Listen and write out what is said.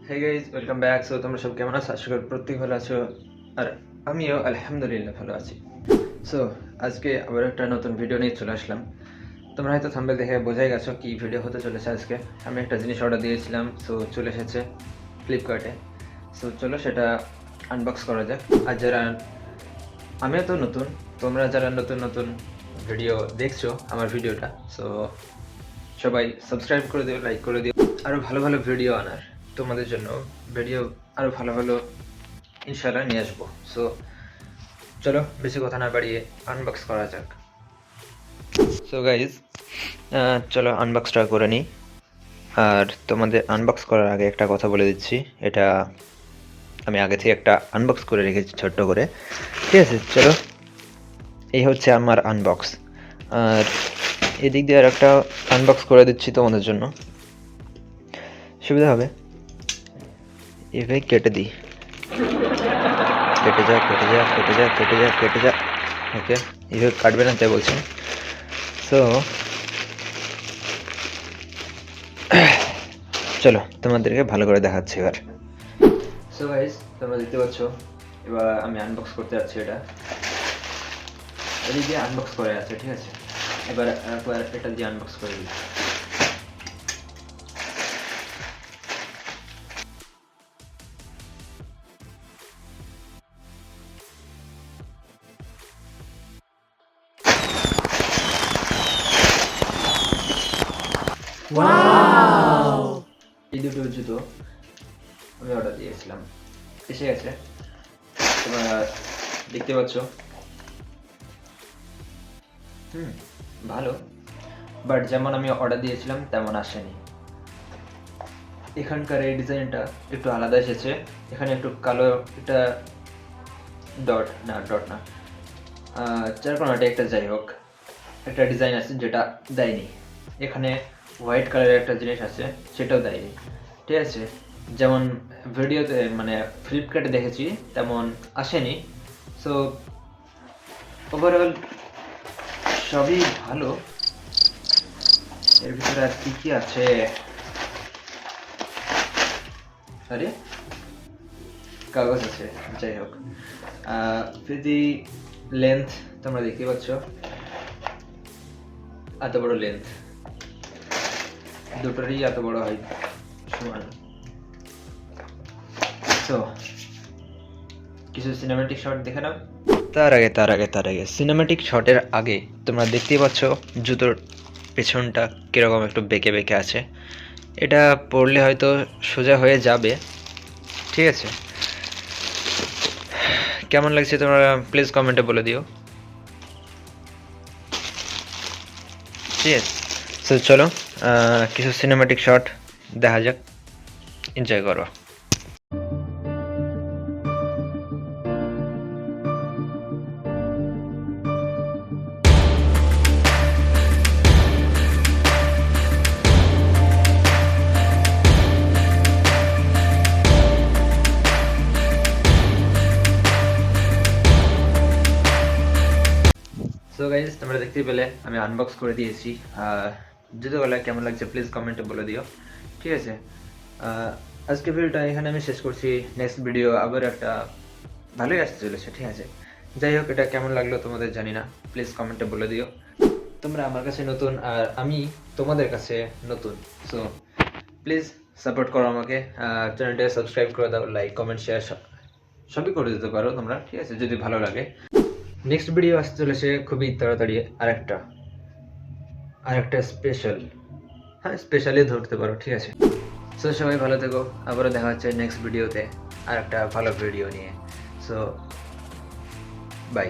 Hey guys, welcome back. So তোমরা সব কেমন আছো? আশা করি প্রত্যেক ভালো আছো আর আমিও আলহামদুলিল্লাহ ভালো আছি। সো আজকে আবার একটা নতুন ভিডিও নিয়ে চলে আসলাম। তোমরা হয়তো থাম্বনেল দেখে বোঝাই গেছো কি ভিডিও হতে চলেছে আজকে। আমি একটা জিনিস অর্ডার দিয়েছিলাম, সো চলে এসেছে ফ্লিপকার্টে। সো চলো সেটা আনবক্স করা যাক। আর যারা আমিও তো নতুন, তোমরা যারা নতুন নতুন ভিডিও দেখছো আমার ভিডিওটা, সো সবাই সাবস্ক্রাইব করে দিও, লাইক করে দিও। আরও ভালো ভালো ভিডিও আনার তোমাদের জন্য ভিডিও আরও ভালো ভালো ইনশাআল্লাহ নিয়ে আসবো। সো চলো বেশি কথা না বাড়িয়ে আনবক্স করা যাক। সো গাইজ চলো আনবক্সটা করে নিই। আর তোমাদের আনবক্স করার আগে একটা কথা বলে দিচ্ছি, এটা আমি আগে থেকে একটা আনবক্স করে রেখেছি ছোট্ট করে, ঠিক আছে? চলো এই হচ্ছে আমার আনবক্স। আর এদিক দিয়ে আর একটা আনবক্স করে দিচ্ছি তোমাদের জন্য, সুবিধা হবে। এভাবে কেটে দিই, কেটে যা কেটে যা কেটে যা কেটে যা কেটে যা। ওকে, এভাবে কাটবে না তাই বলছেন। সো চলো তোমাদেরকে ভালো করে দেখাচ্ছি এবার। সো গাইস, তোমরা দেখতে পাচ্ছ এবার আমি আনবক্স করতে যাচ্ছি। এটা দিয়ে আনবক্স করে আছে, ঠিক আছে? এবার একবার এটা দিয়ে আনবক্স করে দিই। এই দুটো জুতো আমি অর্ডার দিয়েছিলাম, এসে গেছে। তোমরা দেখতে পাচ্ছ, ভালো, বাট যেমন আমি অর্ডার দিয়েছিলাম তেমন আসেনি। এখানকার এই ডিজাইনটা একটু আলাদা এসেছে। এখানে একটু কালো একটা ডট না চারকোনাটা একটা, যাই হোক একটা ডিজাইন আছে যেটা দেয়নি। এখানে হোয়াইট কালারের একটা জিনিস আছে, সেটাও দেয়নি, ঠিক আছে? যেমন ভিডিওতে মানে ফ্লিপকার্টে দেখেছি তেমন আসেনি। সো ওভারঅল সবই ভালো। এর ভিতরে আর কি আছে? আরে কাগজ আছে, যাই হোক। যদি লেন্থ তোমরা দেখতে পাচ্ছ, এত বড় লেন্থ, দুটোরই এত বড় হয় সমান। তো কিছু সিনেম্যাটিক শট দেখে নাও। তার আগে সিনেম্যাটিক শটের আগে তোমরা দেখতেই পাচ্ছ জুতোর পেছনটা কিরকম একটু বেঁকে বেঁকে আছে। এটা পরলে হয়তো সোজা হয়ে যাবে, ঠিক আছে? কেমন লাগছে তোমরা প্লিজ কমেন্টে বলে দিও, ঠিক আছে? সো চলো কিছু সিনেম্যাটিক শট দেখা যাক, এনজয় করো। সো গাইজ, তোমরা দেখতেই পেলে আমি আনবক্স করে দিয়েছি। জুতোগুলো কেমন লাগছে প্লিজ কমেন্টে বলে দিও, ঠিক আছে? আজকে ভিডিওটা এখানে আমি শেষ করছি। নেক্সট ভিডিও আবার একটা ভালোই আসতে চলেছে, ঠিক আছে? যাই হোক, এটা কেমন লাগলো তোমাদের জানি না, প্লিজ কমেন্টে বলে দিও। তোমরা আমার কাছে নতুন আর আমি তোমাদের কাছে নতুন, সো প্লিজ সাপোর্ট করো আমাকে। চ্যানেলটা সাবস্ক্রাইব করে দাও, লাইক কমেন্ট শেয়ার সবই করে দিতে পারো তোমরা, ঠিক আছে? যদি ভালো লাগে। নেক্সট ভিডিও আসতে চলেছে খুবই তাড়াতাড়ি, আরেকটা স্পেশাল, হ্যাঁ স্পেশালি ধরতে পারো, ঠিক আছে? সো সবাই ভালো থেকো, আবারও দেখা হচ্ছে নেক্সট ভিডিওতে আরেকটা ভালো ভিডিও নিয়ে। So by.